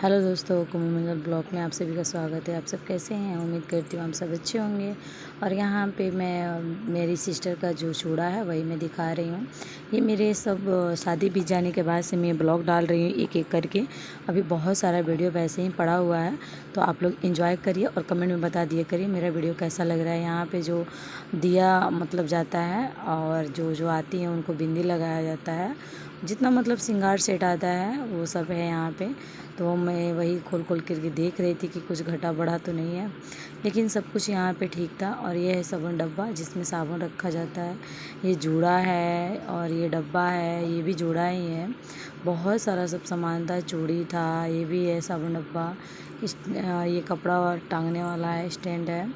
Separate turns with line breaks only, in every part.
Hello दोस्तों, कुमल मंगल blog में आप सभी का स्वागत है। आप सब कैसे हैं? उम्मीद करती हूँ आप सब अच्छे होंगे। और यहाँ पे मैं मेरी सिस्टर का जो चूड़ा है वही मैं दिखा रही हूँ। ये मेरे सब शादी बीत जाने के बाद से मैं ब्लॉग डाल रही हूँ एक एक करके। अभी बहुत सारा वीडियो वैसे ही पड़ा हुआ है, तो आप लोग एंजॉय करिए और कमेंट में बता दिया करिए मेरा वीडियो कैसा लग रहा है। यहाँ पर जो दिया मतलब जाता है और जो जो आती हैं उनको बिंदी लगाया जाता है, जितना मतलब श्रृंगार सेट आता है वो सब है यहाँ पे। तो मैं वही खोल खोल करके देख रही थी कि कुछ घटा बढ़ा तो नहीं है, लेकिन सब कुछ यहाँ पे ठीक था। और ये है साबुन डब्बा जिसमें साबुन रखा जाता है। ये जूड़ा है और ये डब्बा है, ये भी जूड़ा ही है। बहुत सारा सब सामान था, चूड़ी था, ये भी है साबुन डब्बा। ये कपड़ा टांगने वाला है, स्टैंड है।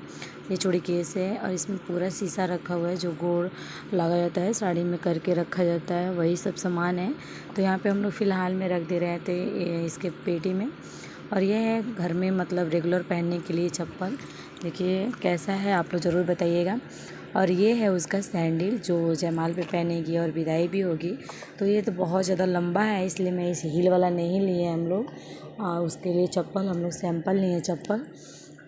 ये चूड़ी केस है और इसमें पूरा शीशा रखा हुआ है जो गोड़ लगा जाता है, साड़ी में करके रखा जाता है, वही सब सामान है। तो यहाँ पे हम लोग फ़िलहाल में रख दे रहे थे इसके पेटी में। और ये है घर में मतलब रेगुलर पहनने के लिए चप्पल। देखिए कैसा है, आप लोग ज़रूर बताइएगा। और ये है उसका सैंडल जो जयमाल पे पहनेगी और विदाई भी होगी। तो ये तो बहुत ज़्यादा लंबा है, इसलिए मैं इस हील वाला नहीं लिए हम लोग। उसके लिए चप्पल हम लोग सैंपल लिए चप्पल।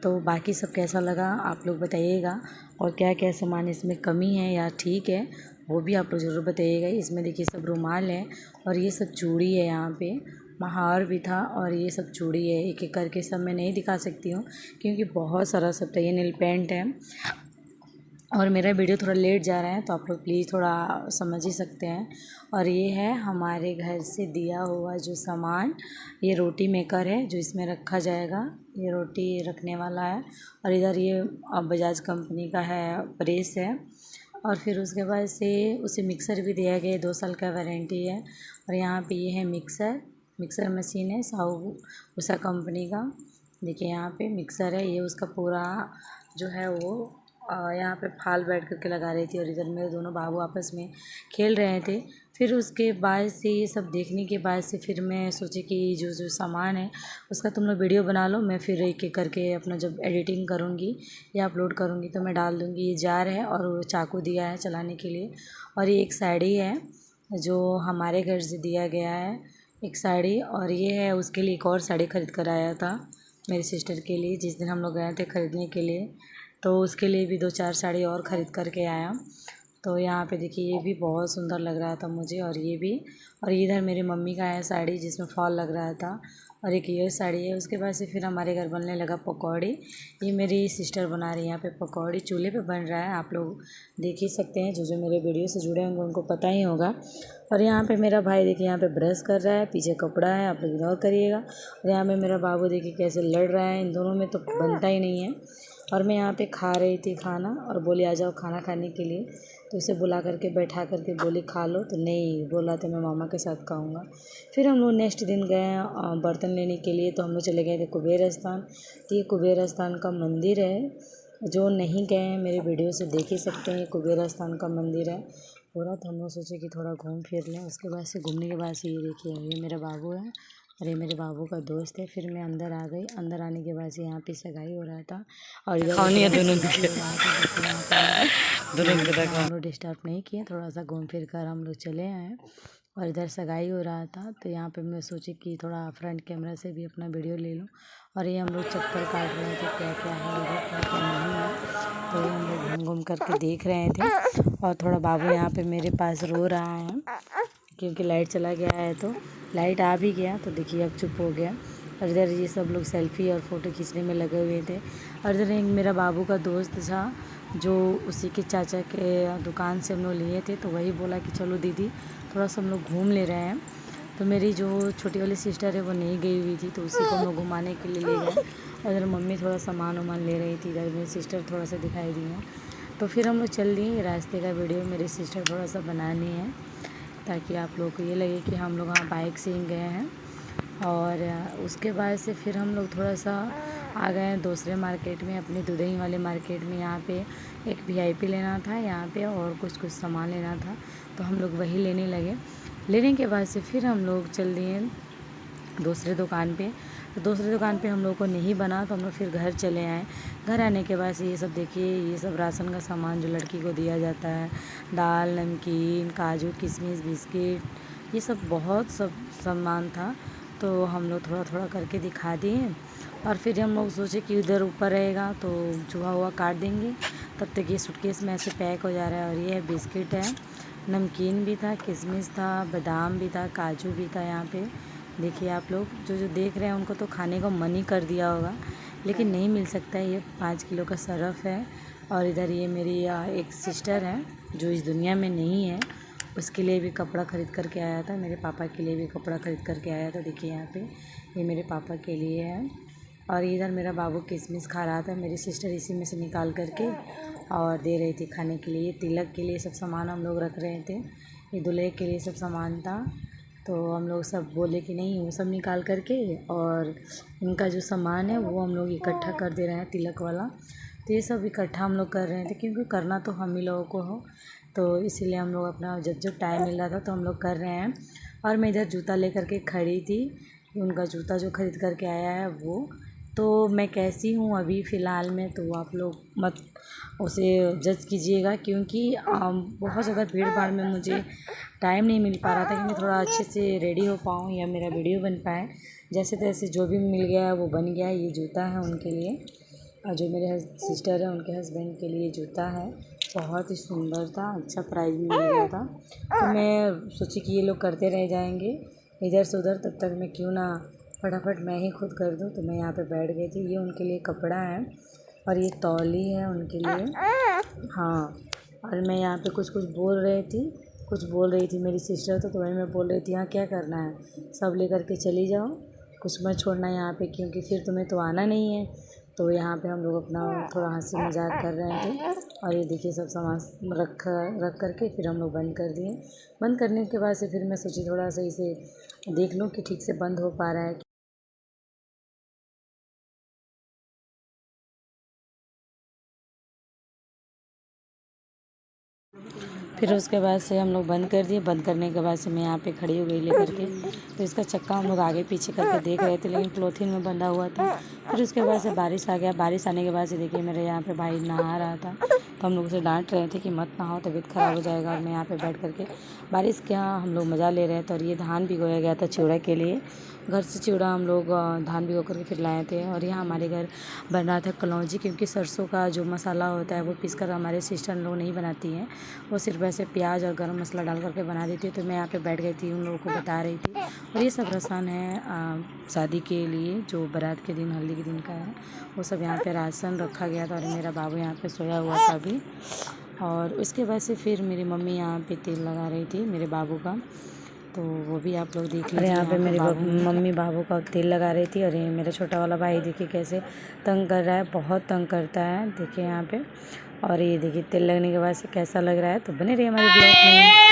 तो बाकी सब कैसा लगा आप लोग बताइएगा, और क्या क्या सामान इसमें कमी है या ठीक है वो भी आप लोग ज़रूर बताइएगा। इसमें देखिए सब रुमाल है और ये सब चूड़ी है, यहाँ पे महावर भी था और ये सब चूड़ी है। एक एक करके सब मैं नहीं दिखा सकती हूँ क्योंकि बहुत सारा सब था। ये नील पेंट है और मेरा वीडियो थोड़ा लेट जा रहा है तो आप लोग प्लीज़ थोड़ा समझ ही सकते हैं। और ये है हमारे घर से दिया हुआ जो सामान, ये रोटी मेकर है जो इसमें रखा जाएगा, ये रोटी रखने वाला है। और इधर ये बजाज कंपनी का है, प्रेस है। और फिर उसके बाद से उसे मिक्सर भी दिया गया है, 2 साल का वारंटी है। और यहाँ पे ये है मिक्सर मशीन है उषा कंपनी का। देखिए यहाँ पे मिक्सर है, ये उसका पूरा जो है वो यहाँ पे फाल बैठ करके लगा रही थी और इधर मेरे दोनों बाबू आपस में खेल रहे थे। फिर उसके बाद से ये सब देखने के बाद से फिर मैं सोची कि जो जो सामान है उसका तुम लोग वीडियो बना लो, मैं फिर एक एक करके अपना जब एडिटिंग करूँगी या अपलोड करूँगी तो मैं डाल दूँगी। ये जार है और वो चाकू दिया है चलाने के लिए। और ये एक साड़ी है जो हमारे घर से दिया गया है, एक साड़ी। और ये है उसके लिए एक और साड़ी ख़रीद कर आया था मेरी सिस्टर के लिए, जिस दिन हम लोग गए थे ख़रीदने के लिए। तो उसके लिए भी 2-4 साड़ी और ख़रीद कर के आया। तो यहाँ पे देखिए ये भी बहुत सुंदर लग रहा था मुझे, और ये भी। और इधर मेरी मम्मी का है साड़ी जिसमें फॉल लग रहा था, और एक ये साड़ी है। उसके बाद से फिर हमारे घर बनने लगा पकौड़ी। ये मेरी सिस्टर बना रही है यहाँ पे पकौड़ी, चूल्हे पे बन रहा है। आप लोग देख ही सकते हैं, जो जो मेरे वीडियो से जुड़े होंगे उनको पता ही होगा। और यहाँ पे मेरा भाई देखिए यहाँ पे ब्रश कर रहा है, पीछे कपड़ा है, आप लोग इग्नोर करिएगा। और यहाँ पे मेरा बाबू देखिए कैसे लड़ रहा है, इन दोनों में तो बनता ही नहीं है। और मैं यहाँ पे खा रही थी खाना और बोली आ जाओ खाना खाने के लिए, तो उसे बुला करके बैठा करके बोली खा लो, तो नहीं बोला तो मैं मामा के साथ खाऊंगा। फिर हम लोग नेक्स्ट दिन गए बर्तन लेने के लिए, तो हम लोग चले गए थे कुबेर स्थान। तो ये कुबेर स्थान का मंदिर है, जो नहीं गए हैं मेरे वीडियो से देख ही सकते हैं। ये कुबेर स्थान का मंदिर है पूरा। तो हम लोग सोचे कि थोड़ा घूम फिर लें। उसके बाद से घूमने के बाद से ये देखिए ये मेरा बाबू है और ये मेरे बाबू का दोस्त है। फिर मैं अंदर आ गई, अंदर आने के बाद से यहाँ पे सगाई हो रहा था और इधर हम लोग डिस्टर्ब नहीं किए, थोड़ा सा घूम फिर कर हम लोग चले आए। और इधर सगाई हो रहा था तो यहाँ पे मैं सोची कि थोड़ा फ्रंट कैमरा से भी अपना वीडियो ले लूँ। और ये हम लोग चक्कर काट रहे थे क्या क्या है इधर, क्या क्या नहीं है, तो ये हम लोग घूम घूम करके देख रहे थे। और थोड़ा बाबू यहाँ पे मेरे पास रो रहा है क्योंकि लाइट चला गया है, तो लाइट आ भी गया तो देखिए अब चुप हो गया। और इधर ये सब लोग सेल्फ़ी और फ़ोटो खींचने में लगे हुए थे। और इधर एक मेरा बाबू का दोस्त था जो उसी के चाचा के दुकान से हम लोग लिए थे, तो वही बोला कि चलो दीदी थोड़ा सा हम लोग घूम ले रहे हैं। तो मेरी जो छोटी वाली सिस्टर है वो नहीं गई हुई थी, तो उसी को हम लोग घुमाने के लिए ले गए। और इधर मम्मी थोड़ा सामान वामान ले रही थी, इधर मेरी सिस्टर थोड़ा सा दिखाई दी है। तो फिर हम लोग चल दिए। रास्ते का वीडियो मेरी सिस्टर थोड़ा सा बनानी है ताकि आप लोग को ये लगे कि हम लोग वहाँ बाइक से ही गए हैं। और उसके बाद से फिर हम लोग थोड़ा सा आ गए दूसरे मार्केट में, अपनी दुधई वाले मार्केट में। यहाँ पे एक वीआईपी लेना था यहाँ पे और कुछ कुछ सामान लेना था, तो हम लोग वही लेने लगे। लेने के बाद से फिर हम लोग चल दिए दूसरे दुकान पे। तो दूसरे दुकान पे हम लोग को नहीं बना तो हम लोग फिर घर चले आए। घर आने के बाद से ये सब देखिए, ये सब राशन का सामान जो लड़की को दिया जाता है, दाल, नमकीन, काजू, किशमिश, बिस्किट, ये सब बहुत सब सामान था। तो हम लोग थोड़ा थोड़ा करके दिखा दिए। और फिर हम लोग सोचे कि उधर ऊपर रहेगा तो चूहा हुआ काट देंगे। तब तक ये सूटकेस में ऐसे पैक हो जा रहा है। और ये है बिस्किट है, नमकीन भी था, किशमिश था, बादाम भी था, काजू भी था। यहाँ पे देखिए आप लोग जो जो देख रहे हैं उनको तो खाने का मन ही कर दिया होगा, लेकिन नहीं मिल सकता है। ये 5 किलो का सरफ है। और इधर ये मेरी एक सिस्टर है जो इस दुनिया में नहीं है, उसके लिए भी कपड़ा ख़रीद करके आया था। मेरे पापा के लिए भी कपड़ा ख़रीद करके आया था। देखिए यहाँ पे ये मेरे पापा के लिए है। और इधर मेरा बाबू किशमिश खा रहा था, मेरी सिस्टर इसी में से निकाल करके और दे रही थी खाने के लिए। तिलक के लिए सब सामान हम लोग रख रहे थे, ये दूल्हे के लिए सब सामान था। तो हम लोग सब बोले कि नहीं वो सब निकाल करके और इनका जो सामान है वो हम लोग इकट्ठा कर दे रहे हैं, तिलक वाला। तो ये सब इकट्ठा हम लोग कर रहे थे, क्योंकि करना तो हम ही लोगों को हो, तो इसीलिए हम लोग अपना जब टाइम मिल रहा था तो हम लोग कर रहे हैं। और मैं इधर जूता लेकर के खड़ी थी, उनका जूता जो ख़रीद करके आया है वो। तो मैं कैसी हूँ अभी फ़िलहाल में, तो आप लोग मत उसे जज कीजिएगा, क्योंकि बहुत ज़्यादा भीड़ भाड़ में मुझे टाइम नहीं मिल पा रहा था कि मैं थोड़ा अच्छे से रेडी हो पाऊँ या मेरा वीडियो बन पाए। जैसे तैसे जो भी मिल गया है वो बन गया है। ये जूता है उनके लिए, और जो मेरे सिस्टर है उनके हस्बैंड के लिए जूता है। बहुत ही सुंदर था, अच्छा प्राइस भी मिल गया था। तो मैं सोची कि ये लोग करते रह जाएंगे इधर से उधर, तब तक मैं क्यों ना फटाफट मैं ही खुद कर दूं। तो मैं यहाँ पे बैठ गई थी। ये उनके लिए कपड़ा है और ये तौली है उनके लिए। हाँ, और मैं यहाँ पे कुछ कुछ बोल रही थी मेरी सिस्टर। तो वही मैं बोल रही थी, यहाँ क्या करना है, सब लेकर के चली जाओ, कुछ मत छोड़ना यहाँ पे, क्योंकि फिर तुम्हें तो आना नहीं है। तो यहाँ पे हम लोग अपना थोड़ा हंसी मजाक कर रहे थे। और ये देखिए सब सामान रख करके फिर हम लोग बंद कर दिए। बंद करने के बाद से फिर मैं सोची थोड़ा सा इसे देख लूँ कि ठीक से बंद हो पा रहा है। फिर उसके बाद से हम लोग बंद कर दिए। बंद करने के बाद से मैं यहाँ पे खड़ी हो गई लेकर के। तो इसका चक्का हम लोग आगे पीछे करके देख रहे थे, लेकिन पॉलीथीन में बंधा हुआ था। फिर उसके बाद से बारिश आ गया। बारिश आने के बाद से देखिए मेरे यहाँ पे भाई नहा रहा था, तो हम लोग उसे डांट रहे थे कि मत नहाओ, तबीयत ख़राब हो जाएगा। और मैं यहाँ पे बैठ करके बारिश के यहाँ हम लोग मज़ा ले रहे थे। और ये धान भिगोया गया था चिवड़ा के लिए, घर से चिवड़ा हम लोग धान भिगो करके फिर लाए थे। और यहाँ हमारे घर बन रहा था कलौंजी, क्योंकि सरसों का जो मसाला होता है वो पीस कर हमारे सिस्टर लोग नहीं बनाती हैं, वो सिर्फ ऐसे प्याज और गरम मसाला डाल करके बना देती है। तो मैं यहाँ पे बैठ गई थी, उन लोगों को बता रही थी। और ये सब रस्म है शादी के लिए, जो बारात के दिन हल्दी के दिन का है, वो सब यहाँ पे राशन रखा गया था। और मेरा बाबू यहाँ पे सोया हुआ था अभी। और उसके बाद से फिर मेरी मम्मी यहाँ पे तेल लगा रही थी मेरे बाबू का, तो वो भी आप लोग देख लीजिए। यहाँ पे मेरी मम्मी बाबू का तेल लगा रही थी। और ये मेरा छोटा वाला भाई देखिए कैसे तंग कर रहा है, बहुत तंग करता है देखिए यहाँ पे। और ये देखिए तेल लगने के बाद से कैसा लग रहा है। तो बने रहिए हमारे ब्लॉग में।